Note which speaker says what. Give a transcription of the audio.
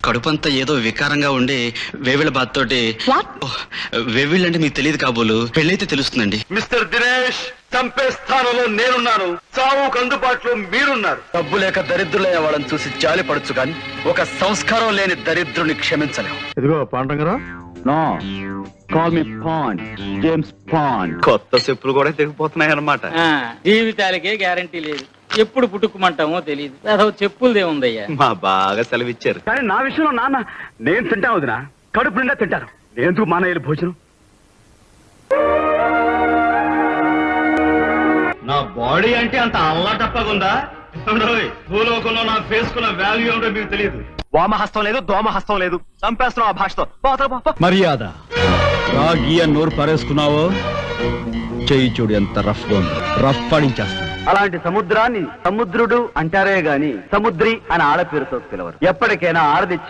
Speaker 1: కడుపంతా ఏదో వికారంగా ఉండి వేవిళ్ళ బాధతోటి. వేవిళ్ళంటే మీకు తెలియదు కాబోలు, పెళ్ళైతే తెలుస్తుందండి.
Speaker 2: మిస్టర్ దినేష్, చంపే స్థానంలో నేనున్నాను, చావుకు అందుబాటులో మీరున్నారు.
Speaker 3: డబ్బు లేక దరిద్రులైన వాళ్ళని చూసి జాలి పడచ్చు కానీ ఒక సంస్కారం లేని దరిద్రుని క్షమించలేము.
Speaker 2: ఇదిగో పాండంగరా,
Speaker 3: no call me Pond, James Pond.
Speaker 2: కొత్త చెప్పులు కూడా తెగిపోతున్నాయి అన్నమాట.
Speaker 4: జీవితాలకే గ్యారంటీ లేదు, ఎప్పుడు పుట్టుకుమంటామో తెలియదు. అదో చెప్పులదేముందయ్యా.
Speaker 2: మా బాగా సెలవిచ్చారు. కానీ నా విషయంలో నాన్న, నేను తింటాను వదినా, కడుపు నిండా తింటాను. ఎందుకు మానయ్య భోజనం? నా బాడీ అంటే అంత అల్లాటప్పగుందా? భూలోకంలో నా ఫేస్ కున్న వాల్యూ ఏమిటో మీకు తెలియదు.
Speaker 3: వామహస్తం లేదు, దోమహస్తం లేదు. చంపేస్తున్నావు ఆ భాషతో.
Speaker 5: మర్యాద రాగి నోరు పారేసుకున్నావో చెయ్యి చూడు ఎంత రఫ్ గా ఉందో. రఫ్ పడించేస్తాను.
Speaker 3: అలాంటి సముద్రాన్ని సముద్రుడు అంటారే గాని సముద్రి అని ఆడపేరుతో పిలవరు. ఎప్పటికైనా ఆడదిచ్చి